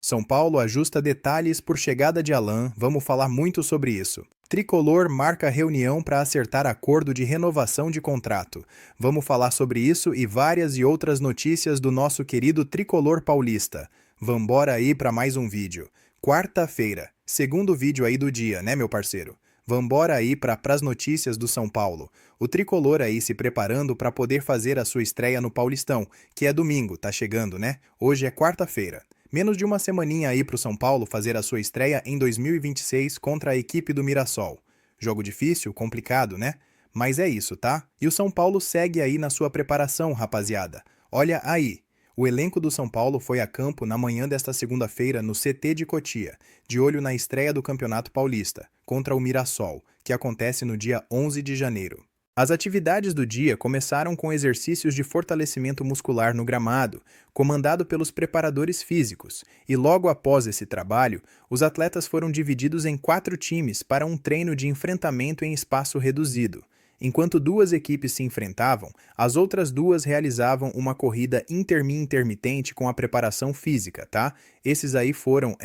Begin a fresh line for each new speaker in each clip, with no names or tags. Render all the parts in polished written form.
São Paulo ajusta detalhes por chegada de Alan, vamos falar muito sobre isso. Tricolor marca reunião para acertar acordo de renovação de contrato. Vamos falar sobre isso e várias e outras notícias do nosso querido Tricolor paulista. Vambora aí para mais um vídeo. Quarta-feira, segundo vídeo aí do dia, né, meu parceiro? Vambora aí para as notícias do São Paulo. O Tricolor aí se preparando para poder fazer a sua estreia no Paulistão, que é domingo, tá chegando, né? Hoje é quarta-feira. Menos de uma semaninha aí pro São Paulo fazer a sua estreia em 2026 contra a equipe do Mirassol. Jogo difícil, complicado, né? Mas é isso, tá? E o São Paulo segue aí na sua preparação, rapaziada. Olha aí. O elenco do São Paulo foi a campo na manhã desta segunda-feira no CT de Cotia, de olho na estreia do Campeonato Paulista, contra o Mirassol, que acontece no dia 11 de janeiro. As atividades do dia começaram com exercícios de fortalecimento muscular no gramado, comandado pelos preparadores físicos, e logo após esse trabalho, os atletas foram divididos em 4 times para um treino de enfrentamento em espaço reduzido. Enquanto 2 equipes se enfrentavam, as outras 2 realizavam uma corrida intermitente com a preparação física, tá? Esses aí foram,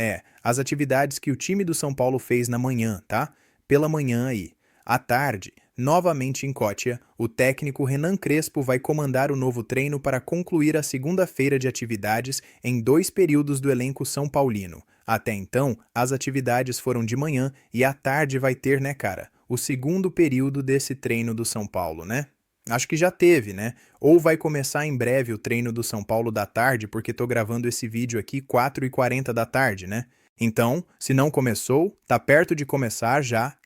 as atividades que o time do São Paulo fez na manhã, tá? Pela manhã aí. À tarde, novamente em Cotia, o técnico Renan Crespo vai comandar o novo treino para concluir a segunda-feira de atividades em 2 períodos do elenco são paulino. Até então, as atividades foram de manhã e à tarde vai ter, né, cara, o segundo período desse treino do São Paulo, né? Acho que já teve, né? Ou vai começar em breve o treino do São Paulo da tarde, porque tô gravando esse vídeo aqui 4h40 da tarde, né? Então, se não começou, tá perto de começar já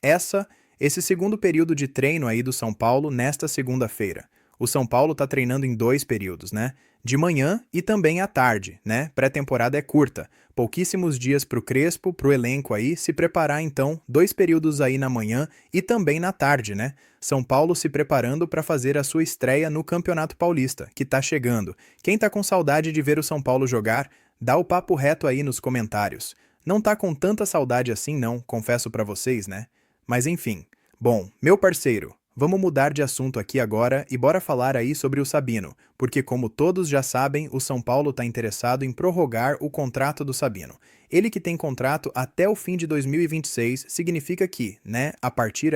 esse segundo período de treino aí do São Paulo nesta segunda-feira. O São Paulo tá treinando em 2 períodos, né? De manhã e também à tarde, né? Pré-temporada é curta. Pouquíssimos dias pro Crespo, pro elenco aí, se preparar então 2 períodos aí na manhã e também na tarde, né? São Paulo se preparando para fazer a sua estreia no Campeonato Paulista, que tá chegando. Quem tá com saudade de ver o São Paulo jogar, dá o papo reto aí nos comentários. Não tá com tanta saudade assim não, confesso pra vocês, né? Mas enfim. Bom, meu parceiro, vamos mudar de assunto aqui agora e bora falar aí sobre o Sabino, porque como todos já sabem, o São Paulo está interessado em prorrogar o contrato do Sabino. Ele que tem contrato até o fim de 2026, significa que, né, a partir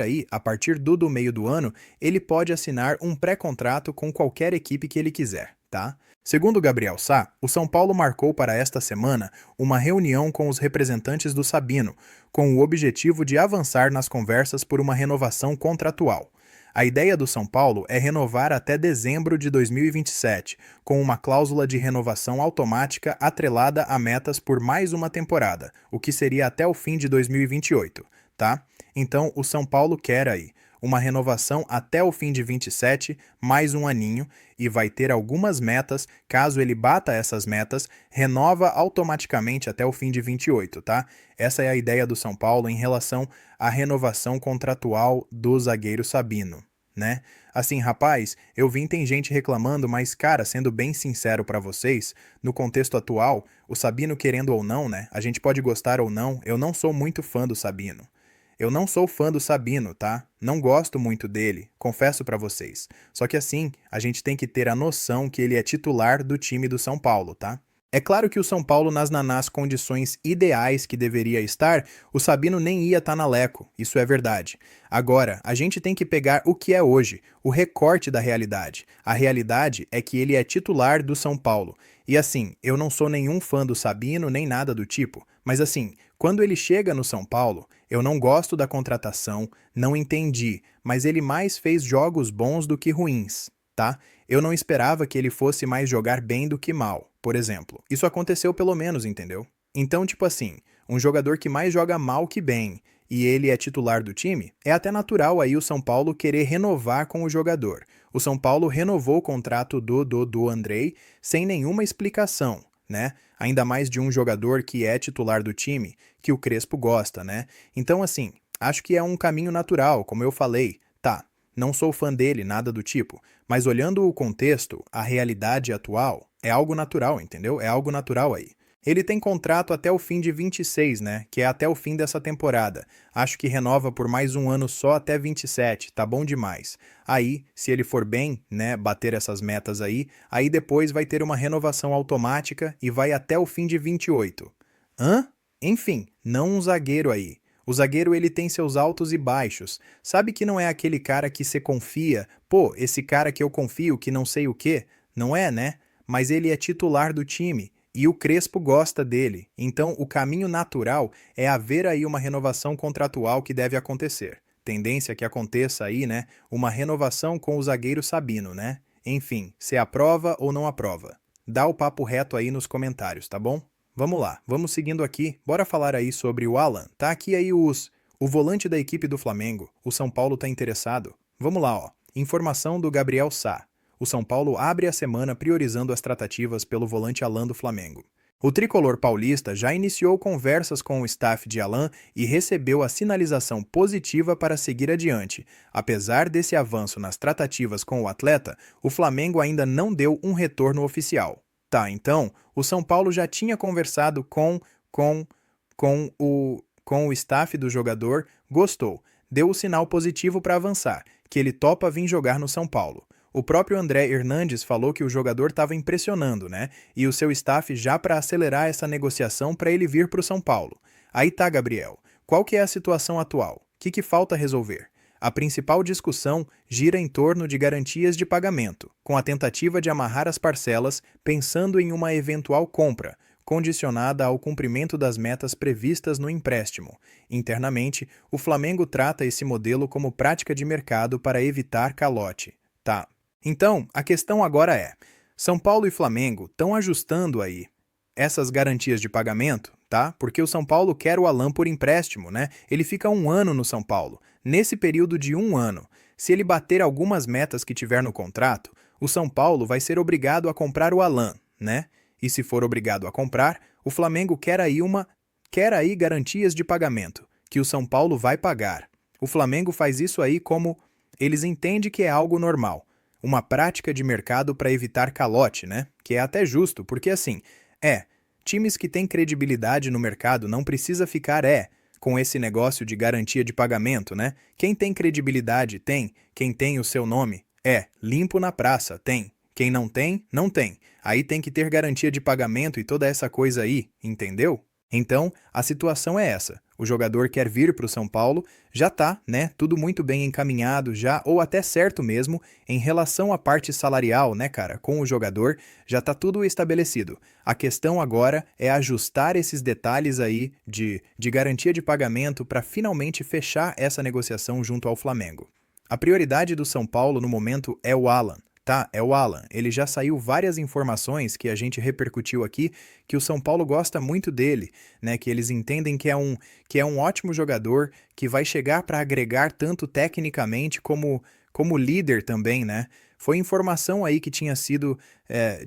do meio do ano, ele pode assinar um pré-contrato com qualquer equipe que ele quiser, tá? Segundo Gabriel Sá, o São Paulo marcou para esta semana uma reunião com os representantes do Sabino, com o objetivo de avançar nas conversas por uma renovação contratual. A ideia do São Paulo é renovar até dezembro de 2027, com uma cláusula de renovação automática atrelada a metas por mais uma temporada, o que seria até o fim de 2028, tá? Então, o São Paulo quer aí uma renovação até o fim de 27, mais um aninho, e vai ter algumas metas. Caso ele bata essas metas, renova automaticamente até o fim de 28, tá? Essa é a ideia do São Paulo em relação à renovação contratual do zagueiro Sabino, né? Assim, rapaz, eu vi tem gente reclamando, mas cara, sendo bem sincero pra vocês, no contexto atual, o Sabino querendo ou não, né? A gente pode gostar ou não, eu não sou muito fã do Sabino. Eu não sou fã do Sabino, tá? Não gosto muito dele, confesso pra vocês. Só que assim, a gente tem que ter a noção que ele é titular do time do São Paulo, tá? É claro que o São Paulo, nas condições ideais que deveria estar, o Sabino nem ia estar na Leco, isso é verdade. Agora, a gente tem que pegar o que é hoje, o recorte da realidade. A realidade é que ele é titular do São Paulo. E assim, eu não sou nenhum fã do Sabino, nem nada do tipo, mas assim, quando ele chega no São Paulo, eu não gosto da contratação, não entendi, mas ele mais fez jogos bons do que ruins, tá? Eu não esperava que ele fosse mais jogar bem do que mal, por exemplo. Isso aconteceu pelo menos, entendeu? Então, tipo assim, um jogador que mais joga mal que bem, e ele é titular do time, é até natural aí o São Paulo querer renovar com o jogador. O São Paulo renovou o contrato do Andrei sem nenhuma explicação, né? Ainda mais de um jogador que é titular do time, que o Crespo gosta, né? Então, assim, acho que é um caminho natural, como eu falei. Tá, não sou fã dele, nada do tipo, mas olhando o contexto, a realidade atual, é algo natural, entendeu? É algo natural aí. Ele tem contrato até o fim de 26, né? Que é até o fim dessa temporada. Acho que renova por mais um ano só até 27, tá bom demais. Aí, se ele for bem, né, bater essas metas aí depois vai ter uma renovação automática e vai até o fim de 28. Hã? Enfim, não um zagueiro aí. O zagueiro ele tem seus altos e baixos. Sabe que não é aquele cara que você confia, pô, esse cara que eu confio que não sei o quê? Não é, né? Mas ele é titular do time e o Crespo gosta dele. Então o caminho natural é haver aí uma renovação contratual que deve acontecer. Tendência que aconteça aí, né? Uma renovação com o zagueiro Sabino, né? Enfim, se aprova ou não aprova. Dá o papo reto aí nos comentários, tá bom? Vamos lá, vamos seguindo aqui. Bora falar aí sobre o Alan. Tá aqui aí o volante da equipe do Flamengo. O São Paulo tá interessado. Vamos lá, ó. Informação do Gabriel Sá. O São Paulo abre a semana priorizando as tratativas pelo volante Alan do Flamengo. O tricolor paulista já iniciou conversas com o staff de Alan e recebeu a sinalização positiva para seguir adiante. Apesar desse avanço nas tratativas com o atleta, o Flamengo ainda não deu um retorno oficial. Tá, então, o São Paulo já tinha conversado com, com o staff do jogador, gostou, deu o sinal positivo para avançar, que ele topa vir jogar no São Paulo. O próprio André Hernandes falou que o jogador estava impressionando, né? E o seu staff já para acelerar essa negociação para ele vir para o São Paulo. Aí tá, Gabriel. Qual que é a situação atual? O que falta resolver? A principal discussão gira em torno de garantias de pagamento, com a tentativa de amarrar as parcelas pensando em uma eventual compra, condicionada ao cumprimento das metas previstas no empréstimo. Internamente, o Flamengo trata esse modelo como prática de mercado para evitar calote. Tá. Então, a questão agora é: São Paulo e Flamengo estão ajustando aí essas garantias de pagamento, tá? Porque o São Paulo quer o Alan por empréstimo, né? Ele fica 1 ano no São Paulo. Nesse período de 1 ano, se ele bater algumas metas que tiver no contrato, o São Paulo vai ser obrigado a comprar o Alan, né? E se for obrigado a comprar, o Flamengo quer aí garantias de pagamento, que o São Paulo vai pagar. O Flamengo faz isso aí como eles entendem que é algo normal, uma prática de mercado para evitar calote, né? Que é até justo, porque assim, times que têm credibilidade no mercado não precisa ficar com esse negócio de garantia de pagamento, né? Quem tem credibilidade tem, quem tem o seu nome limpo na praça, tem. Quem não tem, não tem. Aí tem que ter garantia de pagamento e toda essa coisa aí, entendeu? Então, a situação é essa. O jogador quer vir para o São Paulo, já tá, né, tudo muito bem encaminhado já, ou até certo mesmo, em relação à parte salarial, né, cara, com o jogador, já tá tudo estabelecido. A questão agora é ajustar esses detalhes aí de garantia de pagamento para finalmente fechar essa negociação junto ao Flamengo. A prioridade do São Paulo no momento é o Alan. Tá, é o Alan. Ele já saiu várias informações que a gente repercutiu aqui, que o São Paulo gosta muito dele, né? Que eles entendem que é um ótimo jogador, que vai chegar para agregar tanto tecnicamente como líder também, né? Foi informação aí que tinha sido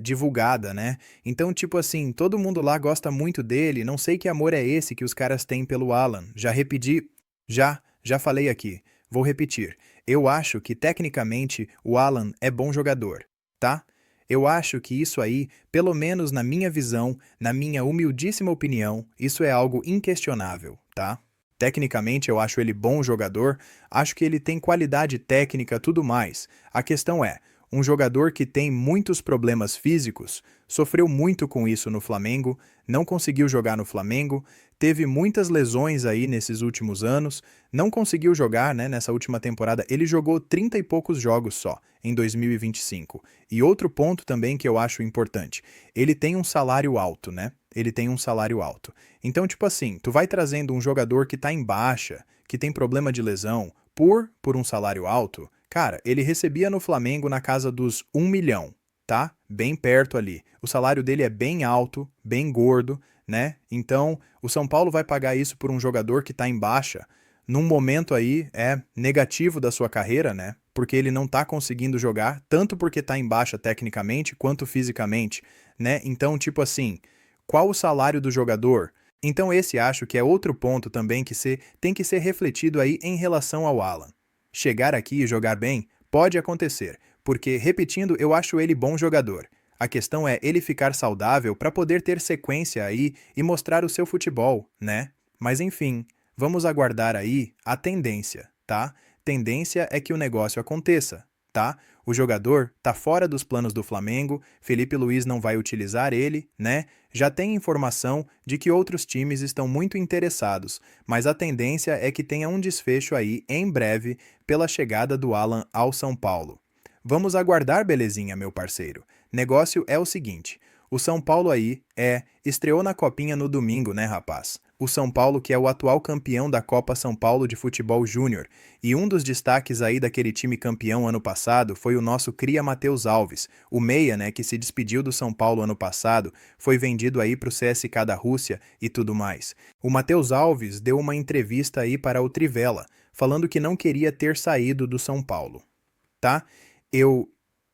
divulgada, né? Então, tipo assim, todo mundo lá gosta muito dele, não sei que amor é esse que os caras têm pelo Alan. Já falei aqui, vou repetir. Eu acho que, tecnicamente, o Alan é bom jogador, tá? Eu acho que isso aí, pelo menos na minha visão, na minha humildíssima opinião, isso é algo inquestionável, tá? Tecnicamente, eu acho ele bom jogador, acho que ele tem qualidade técnica, tudo mais. A questão é, um jogador que tem muitos problemas físicos, sofreu muito com isso no Flamengo, não conseguiu jogar no Flamengo, teve muitas lesões aí nesses últimos anos, não conseguiu jogar, né, nessa última temporada, ele jogou 30 e poucos jogos só, em 2025. E outro ponto também que eu acho importante, ele tem um salário alto, né? Ele tem um salário alto. Então, tipo assim, tu vai trazendo um jogador que tá em baixa, que tem problema de lesão, por um salário alto, cara, ele recebia no Flamengo na casa dos 1 milhão, tá? Bem perto ali. O salário dele é bem alto, bem gordo, né? Então, o São Paulo vai pagar isso por um jogador que tá em baixa, num momento aí negativo da sua carreira, né? Porque ele não tá conseguindo jogar, tanto porque tá em baixa tecnicamente, quanto fisicamente, né? Então, tipo assim, qual o salário do jogador? Então esse acho que é outro ponto também que tem que ser refletido aí em relação ao Alan. Chegar aqui e jogar bem pode acontecer, porque, repetindo, eu acho ele bom jogador. A questão é ele ficar saudável para poder ter sequência aí e mostrar o seu futebol, né? Mas enfim, vamos aguardar aí a tendência, tá? Tendência é que o negócio aconteça, tá? O jogador tá fora dos planos do Flamengo, Felipe Luiz não vai utilizar ele, né? Já tem informação de que outros times estão muito interessados, mas a tendência é que tenha um desfecho aí em breve pela chegada do Alan ao São Paulo. Vamos aguardar, belezinha, meu parceiro. Negócio é o seguinte, o São Paulo aí estreou na Copinha no domingo, né, rapaz? O São Paulo, que é o atual campeão da Copa São Paulo de Futebol Júnior. E um dos destaques aí daquele time campeão ano passado foi o nosso cria Matheus Alves. O meia, né, que se despediu do São Paulo ano passado, foi vendido aí pro CSKA da Rússia e tudo mais. O Matheus Alves deu uma entrevista aí para o Trivela, falando que não queria ter saído do São Paulo. Tá?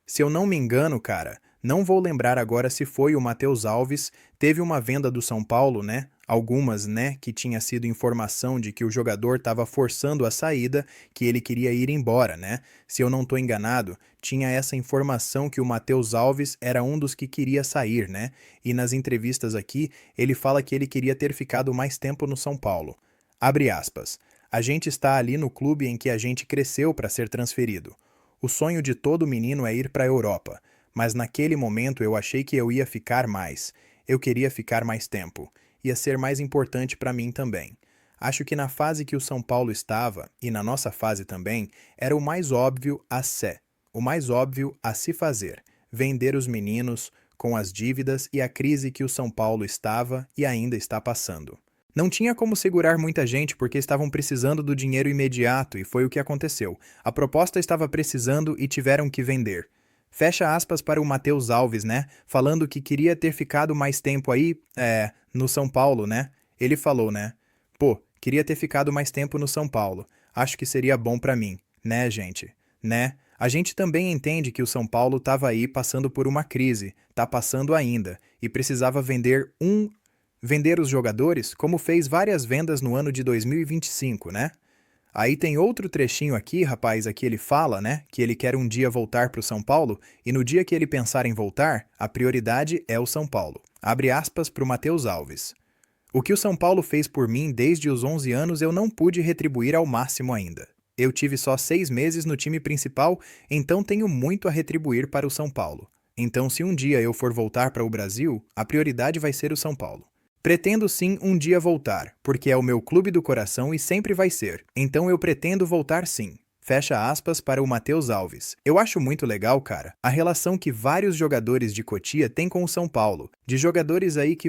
Se eu não me engano, cara, não vou lembrar agora se foi o Matheus Alves, teve uma venda do São Paulo, né? Algumas, né, que tinha sido informação de que o jogador estava forçando a saída, que ele queria ir embora, né? Se eu não estou enganado, tinha essa informação que o Matheus Alves era um dos que queria sair, né? E nas entrevistas aqui, ele fala que ele queria ter ficado mais tempo no São Paulo. Abre aspas. A gente está ali no clube em que a gente cresceu para ser transferido. O sonho de todo menino é ir para a Europa, mas naquele momento eu achei que eu ia ficar mais. Eu queria ficar mais tempo. Ia ser mais importante para mim também. Acho que na fase que o São Paulo estava, e na nossa fase também, era o mais óbvio o mais óbvio a se fazer, vender os meninos, com as dívidas e a crise que o São Paulo estava e ainda está passando. Não tinha como segurar muita gente porque estavam precisando do dinheiro imediato e foi o que aconteceu. A proposta estava precisando e tiveram que vender. Fecha aspas para o Matheus Alves, né? Falando que queria ter ficado mais tempo aí, no São Paulo, né? Ele falou, né? Pô, queria ter ficado mais tempo no São Paulo. Acho que seria bom pra mim, né, gente? Né? A gente também entende que o São Paulo tava aí passando por uma crise, tá passando ainda, e precisava vender os jogadores, como fez várias vendas no ano de 2025, né? Aí tem outro trechinho aqui, rapaz, aqui ele fala, né, que ele quer um dia voltar para o São Paulo, e no dia que ele pensar em voltar, a prioridade é o São Paulo. Abre aspas para o Matheus Alves. O que o São Paulo fez por mim desde os 11 anos eu não pude retribuir ao máximo ainda. Eu tive só 6 meses no time principal, então tenho muito a retribuir para o São Paulo. Então se um dia eu for voltar para o Brasil, a prioridade vai ser o São Paulo. Pretendo sim um dia voltar, porque é o meu clube do coração e sempre vai ser. Então eu pretendo voltar sim. Fecha aspas para o Matheus Alves. Eu acho muito legal, cara, a relação que vários jogadores de Cotia têm com o São Paulo. De jogadores aí que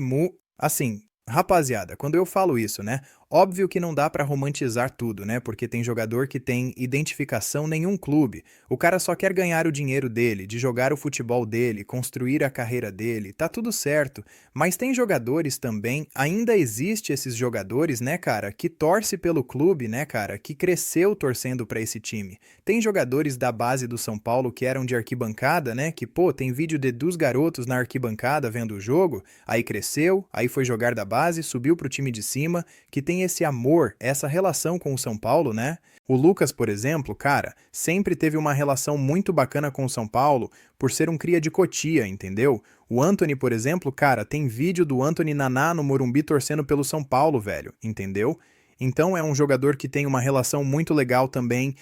assim, rapaziada, quando eu falo isso, né? Óbvio que não dá pra romantizar tudo, né? Porque tem jogador que tem identificação nenhum clube. O cara só quer ganhar o dinheiro dele, de jogar o futebol dele, construir a carreira dele, tá tudo certo. Mas tem jogadores também, ainda existe esses jogadores, né, cara, que torce pelo clube, né, cara, que cresceu torcendo pra esse time. Tem jogadores da base do São Paulo que eram de arquibancada, né, que, pô, tem vídeo dos garotos na arquibancada vendo o jogo, aí cresceu, aí foi jogar da base, subiu pro time de cima, que tem esse amor, essa relação com o São Paulo, né? O Lucas, por exemplo, cara, sempre teve uma relação muito bacana com o São Paulo por ser um cria de Cotia, entendeu? O Antony, por exemplo, cara, tem vídeo do Antony Naná no Morumbi torcendo pelo São Paulo, velho, entendeu? Então é um jogador que tem uma relação muito legal também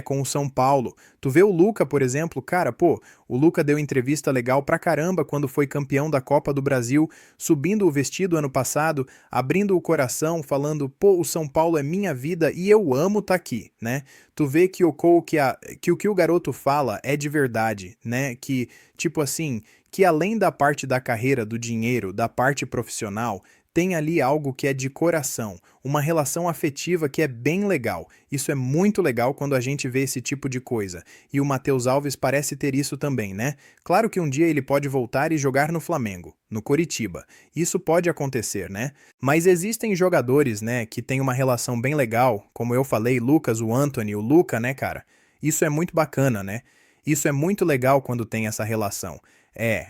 com o São Paulo. Tu vê o Luca, por exemplo, cara, pô, o Luca deu entrevista legal pra caramba quando foi campeão da Copa do Brasil, subindo o vestido ano passado, abrindo o coração, falando, pô, o São Paulo é minha vida e eu amo tá aqui, né? Tu vê que o que o garoto fala é de verdade, né? Que, tipo assim, que além da parte da carreira, do dinheiro, da parte profissional, tem ali algo que é de coração, uma relação afetiva que é bem legal. Isso é muito legal quando a gente vê esse tipo de coisa. E o Matheus Alves parece ter isso também, né? Claro que um dia ele pode voltar e jogar no Flamengo, no Coritiba. Isso pode acontecer, né? Mas existem jogadores, né, que têm uma relação bem legal, como eu falei, Lucas, o Antony, o Luca, né, cara? Isso é muito bacana, né? Isso é muito legal quando tem essa relação.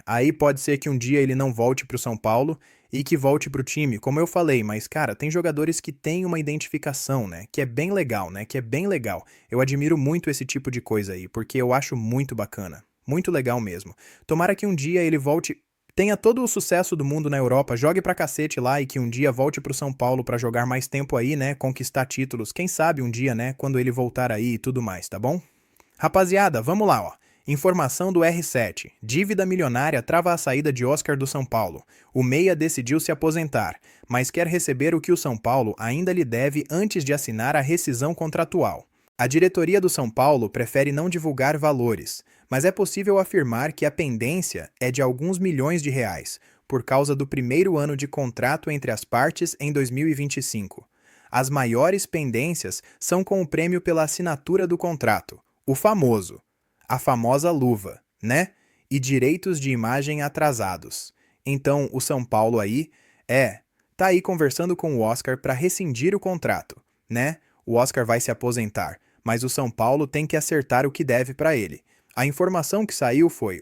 Aí pode ser que um dia ele não volte pro São Paulo e que volte pro time, como eu falei, mas, cara, tem jogadores que têm uma identificação, né, que é bem legal, né, que é bem legal. Eu admiro muito esse tipo de coisa aí, porque eu acho muito bacana, muito legal mesmo. Tomara que um dia ele volte, tenha todo o sucesso do mundo na Europa, jogue pra cacete lá e que um dia volte pro São Paulo pra jogar mais tempo aí, né, conquistar títulos, quem sabe um dia, né, quando ele voltar aí e tudo mais, tá bom? Rapaziada, vamos lá, ó. Informação do R7. Dívida milionária trava a saída de Oscar do São Paulo. O meia decidiu se aposentar, mas quer receber o que o São Paulo ainda lhe deve antes de assinar a rescisão contratual. A diretoria do São Paulo prefere não divulgar valores, mas é possível afirmar que a pendência é de alguns milhões de reais, por causa do primeiro ano de contrato entre as partes em 2025. As maiores pendências são com o prêmio pela assinatura do contrato, a famosa luva, né? E direitos de imagem atrasados. Então, o São Paulo tá aí conversando com o Oscar para rescindir o contrato, né? O Oscar vai se aposentar, mas o São Paulo tem que acertar o que deve para ele. A informação que saiu foi,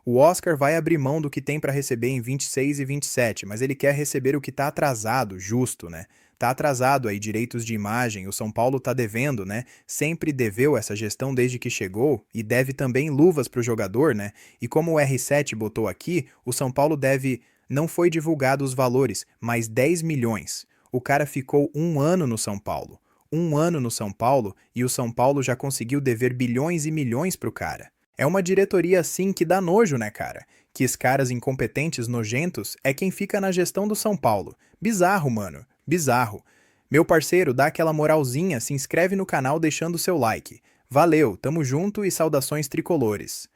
o Oscar vai abrir mão do que tem para receber em 26 e 27, mas ele quer receber o que está atrasado, justo, né? Tá atrasado aí direitos de imagem, o São Paulo tá devendo, né? Sempre deveu essa gestão desde que chegou e deve também luvas para o jogador, né? E como o R7 botou aqui, o São Paulo deve, não foi divulgado os valores, mas 10 milhões. O cara ficou um ano no São Paulo. Um ano no São Paulo e o São Paulo já conseguiu dever bilhões e milhões pro cara. É uma diretoria assim que dá nojo, né, cara? Que esses caras incompetentes, nojentos, é quem fica na gestão do São Paulo. Bizarro, mano. Bizarro. Meu parceiro, dá aquela moralzinha, se inscreve no canal deixando seu like. Valeu, tamo junto e saudações tricolores.